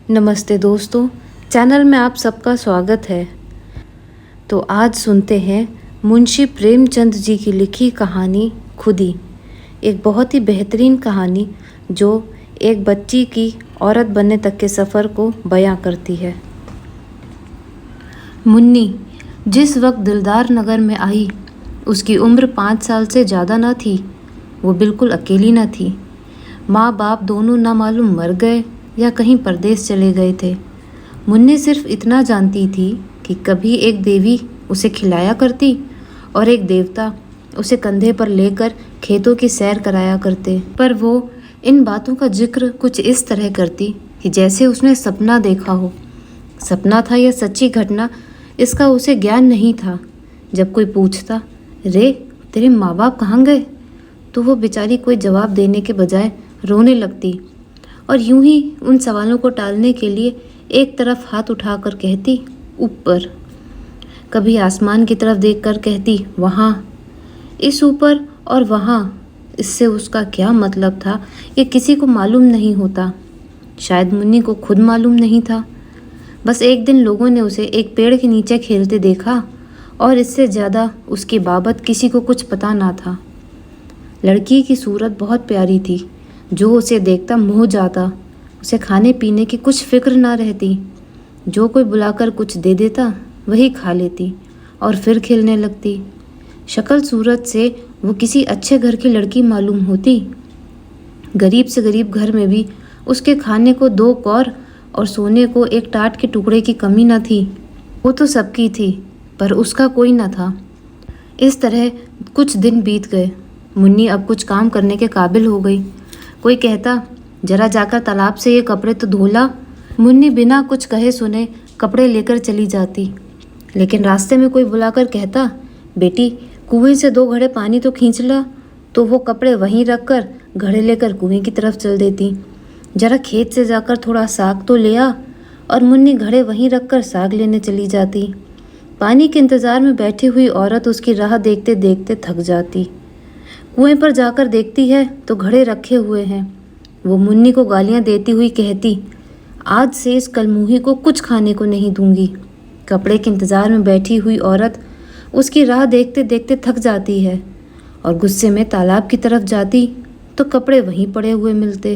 नमस्ते दोस्तों, चैनल में आप सबका स्वागत है। तो आज सुनते हैं मुंशी प्रेमचंद जी की लिखी कहानी खुदी। एक बहुत ही बेहतरीन कहानी जो एक बच्ची की औरत बनने तक के सफ़र को बयां करती है। मुन्नी जिस वक्त दिलदार नगर में आई उसकी उम्र 5 साल से ज़्यादा न थी। वो बिल्कुल अकेली न थी। माँ बाप दोनों ना मालूम मर गए या कहीं परदेश चले गए थे। मुन्नी सिर्फ इतना जानती थी कि कभी एक देवी उसे खिलाया करती और एक देवता उसे कंधे पर लेकर खेतों की सैर कराया करते। पर वो इन बातों का जिक्र कुछ इस तरह करती कि जैसे उसने सपना देखा हो। सपना था या सच्ची घटना, इसका उसे ज्ञान नहीं था। जब कोई पूछता, रे तेरे माँ बाप कहाँ गए, तो वो बेचारी कोई जवाब देने के बजाय रोने लगती और यूं ही उन सवालों को टालने के लिए एक तरफ हाथ उठाकर कहती, ऊपर। कभी आसमान की तरफ देखकर कहती, वहाँ। इस ऊपर और वहाँ, इससे उसका क्या मतलब था ये किसी को मालूम नहीं होता। शायद मुन्नी को खुद मालूम नहीं था। बस एक दिन लोगों ने उसे एक पेड़ के नीचे खेलते देखा और इससे ज़्यादा उसकी बाबत किसी को कुछ पता ना था। लड़की की सूरत बहुत प्यारी थी। जो उसे देखता मोह जाता। उसे खाने पीने की कुछ फिक्र ना रहती। जो कोई बुलाकर कुछ दे देता वही खा लेती और फिर खेलने लगती। शक्ल सूरत से वो किसी अच्छे घर की लड़की मालूम होती। गरीब से गरीब घर में भी उसके खाने को 2 कौर और सोने को एक टाट के टुकड़े की कमी न थी। वो तो सबकी थी पर उसका कोई न था। इस तरह कुछ दिन बीत गए। मुन्नी अब कुछ काम करने के काबिल हो गई। कोई कहता, जरा जाकर तालाब से ये कपड़े तो धो ला। मुन्नी बिना कुछ कहे सुने कपड़े लेकर चली जाती। लेकिन रास्ते में कोई बुलाकर कहता, बेटी कुएं से 2 घड़े पानी तो खींच ला। तो वो कपड़े वहीं रखकर घड़े लेकर कुएं की तरफ चल देती। जरा खेत से जाकर थोड़ा साग तो ले आ। और मुन्नी घड़े वहीं रखकर साग लेने चली जाती। पानी के इंतज़ार में बैठी हुई औरत उसकी राह देखते देखते थक जाती। कुएं पर जाकर देखती है तो घड़े रखे हुए हैं। वो मुन्नी को गालियां देती हुई कहती, आज से इस कलमुही को कुछ खाने को नहीं दूंगी। कपड़े के इंतज़ार में बैठी हुई औरत उसकी राह देखते देखते थक जाती है और गुस्से में तालाब की तरफ जाती तो कपड़े वहीं पड़े हुए मिलते।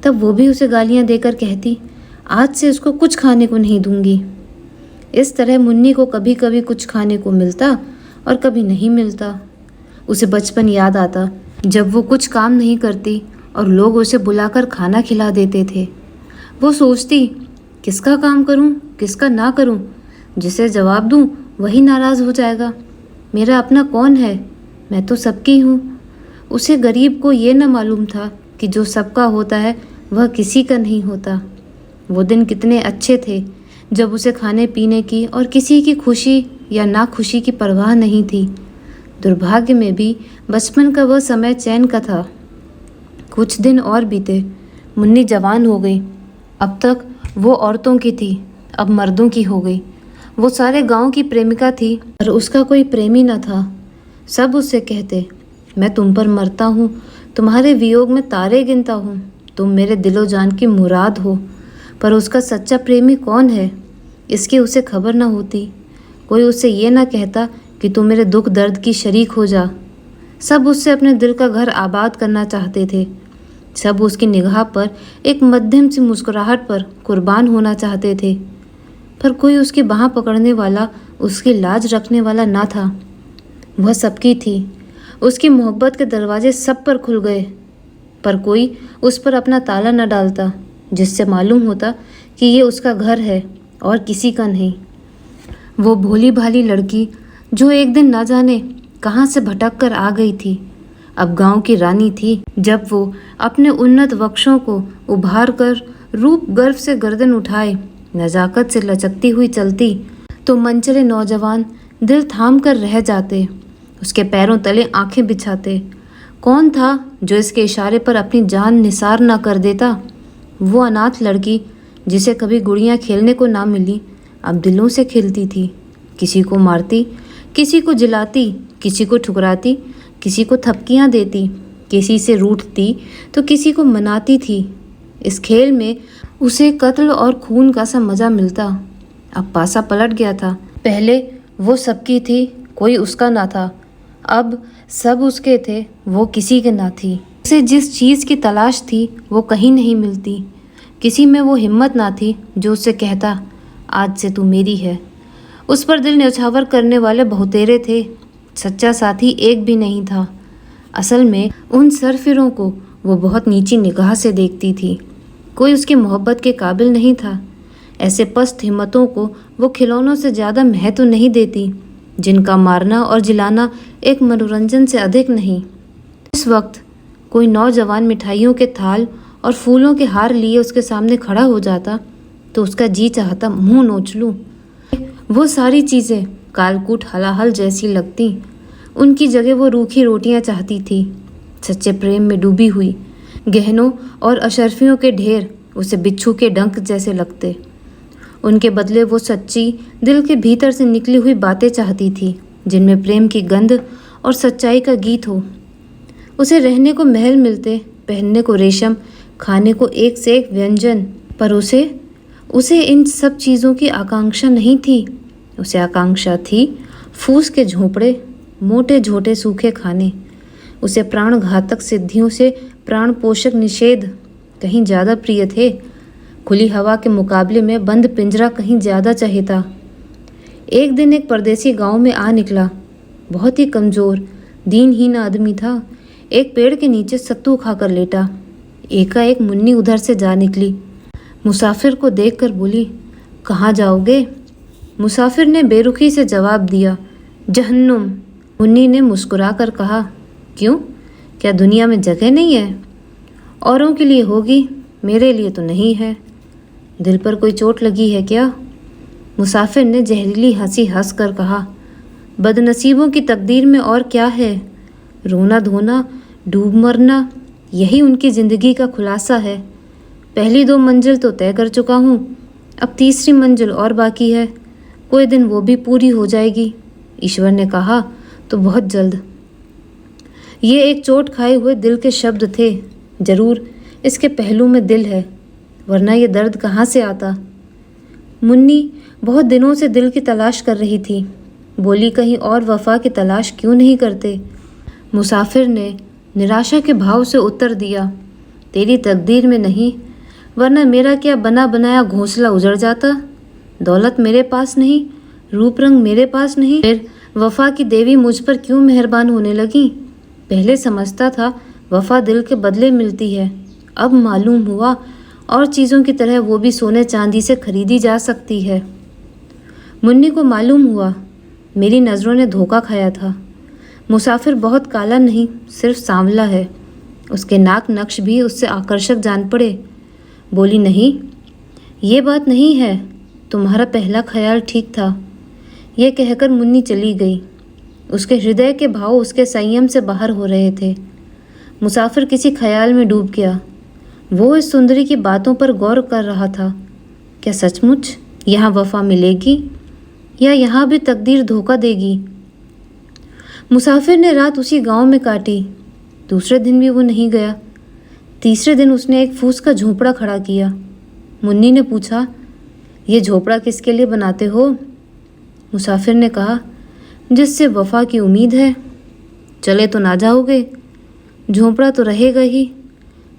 तब वो भी उसे गालियां देकर कहती, आज से उसको कुछ खाने को नहीं दूंगी। इस तरह मुन्नी को कभी कभी कुछ खाने को मिलता और कभी नहीं मिलता। उसे बचपन याद आता जब वो कुछ काम नहीं करती और लोग उसे बुलाकर खाना खिला देते थे। वो सोचती, किसका काम करूं, किसका ना करूं। जिसे जवाब दूं वही नाराज़ हो जाएगा। मेरा अपना कौन है, मैं तो सबकी हूँ। उसे गरीब को ये न मालूम था कि जो सबका होता है वह किसी का नहीं होता। वो दिन कितने अच्छे थे जब उसे खाने पीने की और किसी की खुशी या नाखुशी की परवाह नहीं थी। दुर्भाग्य में भी बचपन का वह समय चैन का था। कुछ दिन और बीते। मुन्नी जवान हो गई। अब तक वो औरतों की थी, अब मर्दों की हो गई। वो सारे गांव की प्रेमिका थी पर उसका कोई प्रेमी न था। सब उससे कहते, मैं तुम पर मरता हूँ, तुम्हारे वियोग में तारे गिनता हूँ, तुम मेरे दिलो जान की मुराद हो। पर उसका सच्चा प्रेमी कौन है, इसकी उसे खबर न होती। कोई उससे ये ना कहता कि तू मेरे दुख दर्द की शरीक हो जा। सब उससे अपने दिल का घर आबाद करना चाहते थे। सब उसकी निगाह पर एक मध्यम सी मुस्कुराहट पर कुर्बान होना चाहते थे। पर कोई उसकी बाह पकड़ने वाला, उसकी लाज रखने वाला ना था। वह सबकी थी। उसकी मोहब्बत के दरवाजे सब पर खुल गए, पर कोई उस पर अपना ताला न डालता, जिससे मालूम होता कि ये उसका घर है और किसी का नहीं। वो भोली भाली लड़की जो एक दिन ना जाने कहाँ से भटक कर आ गई थी, अब गांव की रानी थी। जब वो अपने उन्नत वक्षों को उभार कर रूप गर्व से गर्दन उठाए नजाकत से लचकती हुई चलती तो मनचले नौजवान दिल थाम कर रह जाते, उसके पैरों तले आंखें बिछाते। कौन था जो इसके इशारे पर अपनी जान निसार ना कर देता। वो अनाथ लड़की जिसे कभी गुड़ियाँ खेलने को ना मिली, अब दिलों से खेलती थी। किसी को मारती, किसी को जिलाती, किसी को ठुकराती, किसी को थपकियाँ देती, किसी से रूठती तो किसी को मनाती थी। इस खेल में उसे कत्ल और खून का सा मजा मिलता। अब पासा पलट गया था। पहले वो सबकी थी, कोई उसका ना था। अब सब उसके थे, वो किसी के ना थी। उसे जिस चीज़ की तलाश थी वो कहीं नहीं मिलती। किसी में वो हिम्मत ना थी जो उससे कहता, आज से तू मेरी है। उस पर दिल न्यौछावर करने वाले बहुतेरे थे, सच्चा साथी एक भी नहीं था। असल में उन सरफिरों को वो बहुत नीची निगाह से देखती थी। कोई उसकी मोहब्बत के काबिल नहीं था। ऐसे पस्त हिम्मतों को वो खिलौनों से ज़्यादा महत्व नहीं देती, जिनका मारना और जिलाना एक मनोरंजन से अधिक नहीं। इस वक्त कोई नौजवान मिठाइयों के थाल और फूलों के हार लिए उसके सामने खड़ा हो जाता तो उसका जी चाहता मुंह नोच लूं। वो सारी चीज़ें कालकूट हलाहल जैसी लगती। उनकी जगह वो रूखी रोटियां चाहती थी। सच्चे प्रेम में डूबी हुई गहनों और अशर्फियों के ढेर उसे बिच्छू के डंक जैसे लगते। उनके बदले वो सच्ची दिल के भीतर से निकली हुई बातें चाहती थी, जिनमें प्रेम की गंध और सच्चाई का गीत हो। उसे रहने को महल मिलते, पहनने को रेशम, खाने को एक से एक व्यंजन, पर उसे इन सब चीज़ों की आकांक्षा नहीं थी। उसे आकांक्षा थी फूस के झोंपड़े, मोटे झोटे सूखे खाने। उसे प्राण घातक सिद्धियों से प्राण पोषक निषेध कहीं ज़्यादा प्रिय थे। खुली हवा के मुकाबले में बंद पिंजरा कहीं ज़्यादा चहेता। एक दिन एक परदेसी गांव में आ निकला। बहुत ही कमज़ोर, दीनहीन आदमी था। एक पेड़ के नीचे सत्तू खाकर लेटा। एकाएक मुन्नी उधर से जा निकली। मुसाफिर को देखकर बोली, कहाँ जाओगे? मुसाफिर ने बेरुखी से जवाब दिया, जहन्नुम। मुन्नी ने मुस्कुरा कर कहा, क्यों? क्या दुनिया में जगह नहीं है? औरों के लिए होगी, मेरे लिए तो नहीं है। दिल पर कोई चोट लगी है क्या? मुसाफिर ने जहरीली हंसी हंस कर कहा, बदनसीबों की तकदीर में और क्या है? रोना धोना, डूब मरना, यही उनकी ज़िंदगी का खुलासा है। पहली 2 मंजिल तो तय कर चुका हूँ, अब तीसरी मंजिल और बाकी है। कोई दिन वो भी पूरी हो जाएगी। ईश्वर ने कहा तो बहुत जल्द। ये एक चोट खाए हुए दिल के शब्द थे। जरूर इसके पहलू में दिल है, वरना ये दर्द कहाँ से आता? मुन्नी बहुत दिनों से दिल की तलाश कर रही थी। बोली, कहीं और वफा की तलाश क्यों नहीं करते? मुसाफिर ने निराशा के भाव से उत्तर दिया, तेरी तकदीर में नहीं, वरना मेरा क्या बना बनाया घोंसला उजड़ जाता। दौलत मेरे पास नहीं, रूप रंग मेरे पास नहीं, फिर वफा की देवी मुझ पर क्यों मेहरबान होने लगी? पहले समझता था वफा दिल के बदले मिलती है, अब मालूम हुआ और चीज़ों की तरह वो भी सोने चांदी से खरीदी जा सकती है। मुन्नी को मालूम हुआ मेरी नज़रों ने धोखा खाया था। मुसाफिर बहुत काला नहीं, सिर्फ सांवला है। उसके नाक नक्श भी उससे आकर्षक जान पड़े। बोली, नहीं, ये बात नहीं है, तुम्हारा पहला ख्याल ठीक था। यह कहकर मुन्नी चली गई। उसके हृदय के भाव उसके संयम से बाहर हो रहे थे। मुसाफिर किसी ख्याल में डूब गया। वो इस सुंदरी की बातों पर गौर कर रहा था। क्या सचमुच यहाँ वफा मिलेगी या यहाँ भी तकदीर धोखा देगी? मुसाफिर ने रात उसी गांव में काटी। दूसरे दिन भी वो नहीं गया। तीसरे दिन उसने एक फूस का झोंपड़ा खड़ा किया। मुन्नी ने पूछा, ये झोपड़ा किसके लिए बनाते हो? मुसाफिर ने कहा, जिससे वफा की उम्मीद है। चले तो ना जाओगे? झोंपड़ा तो रहेगा ही,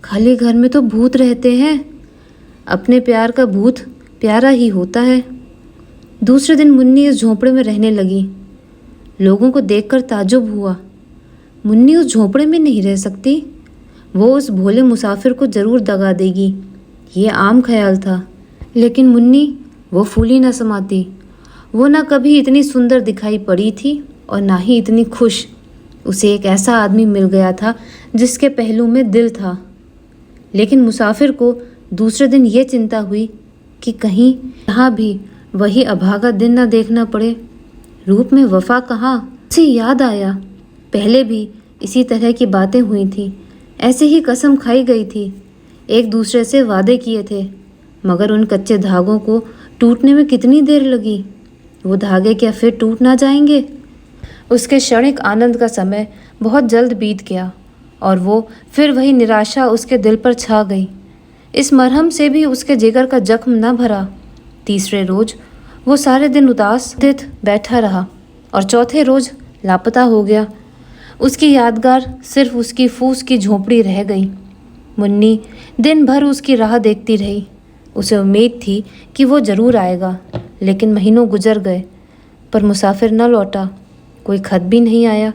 खाली घर में तो भूत रहते हैं। अपने प्यार का भूत प्यारा ही होता है। दूसरे दिन मुन्नी इस झोंपड़े में रहने लगी। लोगों को देखकर ताज्जुब हुआ। मुन्नी उस झोंपड़े में नहीं रह सकती। वो उस भोले मुसाफिर को ज़रूर दगा देगी, ये आम ख्याल था। लेकिन मुन्नी वो फूली न समाती। वो ना कभी इतनी सुंदर दिखाई पड़ी थी और ना ही इतनी खुश। उसे एक ऐसा आदमी मिल गया था जिसके पहलू में दिल था। लेकिन मुसाफिर को दूसरे दिन ये चिंता हुई कि कहीं यहाँ भी वही अभागा दिन न देखना पड़े। रूप में वफा कहाँ? उसे याद आया, पहले भी इसी तरह की बातें हुई थी। ऐसे ही कसम खाई गई थी, एक दूसरे से वादे किए थे, मगर उन कच्चे धागों को टूटने में कितनी देर लगी। वो धागे क्या फिर टूट ना जाएंगे? उसके क्षणिक आनंद का समय बहुत जल्द बीत गया और वो फिर वही निराशा उसके दिल पर छा गई। इस मरहम से भी उसके जिगर का जख्म न भरा। तीसरे रोज वो सारे दिन उदास बैठा रहा और चौथे रोज लापता हो गया। उसकी यादगार सिर्फ उसकी फूस की झोपड़ी रह गई। मुन्नी दिन भर उसकी राह देखती रही। उसे उम्मीद थी कि वो ज़रूर आएगा, लेकिन महीनों गुजर गए पर मुसाफिर न लौटा। कोई खत भी नहीं आया,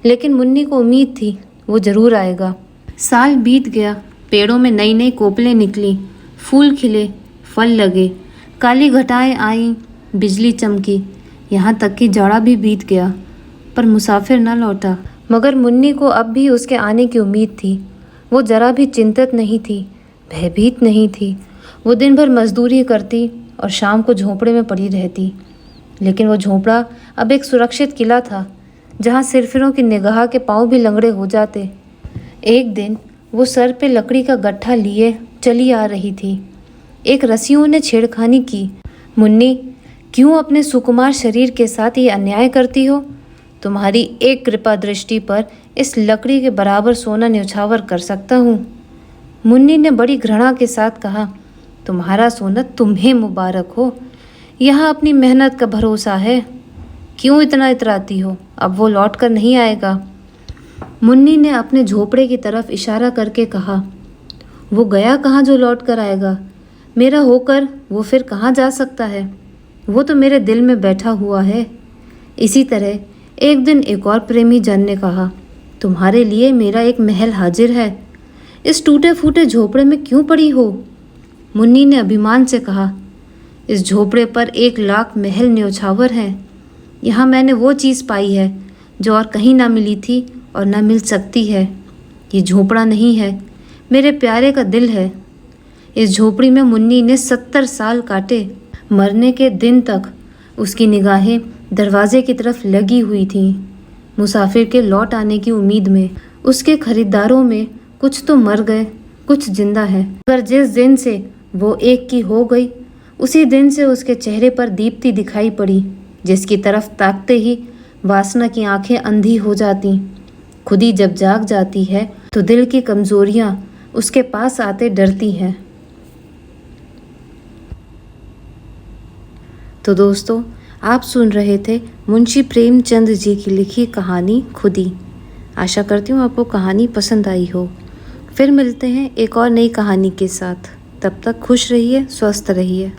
लेकिन मुन्नी को उम्मीद थी वो ज़रूर आएगा। साल बीत गया, पेड़ों में नई नई कोपलें निकली, फूल खिले, फल लगे, काली घटाएं आईं, बिजली चमकी, यहाँ तक कि जाड़ा भी बीत गया, पर मुसाफिर न लौटा। मगर मुन्नी को अब भी उसके आने की उम्मीद थी। वो जरा भी चिंतित नहीं थी, भयभीत नहीं थी। वो दिन भर मजदूरी करती और शाम को झोंपड़े में पड़ी रहती। लेकिन वो झोंपड़ा अब एक सुरक्षित किला था, जहाँ सिरफिरों की निगाह के पाँव भी लंगड़े हो जाते। एक दिन वो सर पे लकड़ी का गट्ठा लिए चली आ रही थी। एक रस्सियों ने छेड़खानी की। मुन्नी, क्यों अपने सुकुमार शरीर के साथ ये अन्याय करती हो? तुम्हारी एक कृपा दृष्टि पर इस लकड़ी के बराबर सोना न्यौछावर कर सकता हूँ। मुन्नी ने बड़ी घृणा के साथ कहा, तुम्हारा सोना तुम्हें मुबारक हो। यहाँ अपनी मेहनत का भरोसा है। क्यों इतना इतराती हो? अब वो लौट कर नहीं आएगा। मुन्नी ने अपने झोपड़े की तरफ इशारा करके कहा, वो गया कहाँ जो लौट कर आएगा? मेरा होकर वो फिर कहाँ जा सकता है? वो तो मेरे दिल में बैठा हुआ है। इसी तरह एक दिन एक और प्रेमी जन ने कहा, तुम्हारे लिए मेरा एक महल हाजिर है। इस टूटे फूटे झोपड़े में क्यों पड़ी हो? मुन्नी ने अभिमान से कहा, इस झोपड़े पर 1,00,000 महल न्यौछावर हैं। यहाँ मैंने वो चीज़ पाई है जो और कहीं ना मिली थी और ना मिल सकती है। ये झोपड़ा नहीं है, मेरे प्यारे का दिल है। इस झोपड़ी में मुन्नी ने 70 साल काटे। मरने के दिन तक उसकी निगाहें दरवाजे की तरफ लगी हुई थीं, मुसाफिर के लौट आने की उम्मीद में। उसके खरीदारों में कुछ तो मर गए, कुछ जिंदा है। मगर जिस दिन से वो एक की हो गई, उसी दिन से उसके चेहरे पर दीप्ति दिखाई पड़ी, जिसकी तरफ ताकते ही वासना की आंखें अंधी हो जाती। खुदी जब जाग जाती है तो दिल की कमजोरियां उसके पास आते डरती हैं। तो दोस्तों, आप सुन रहे थे मुंशी प्रेमचंद जी की लिखी कहानी खुदी। आशा करती हूँ आपको कहानी पसंद आई हो। फिर मिलते हैं एक और नई कहानी के साथ। तब तक खुश रहिए, स्वस्थ रहिए।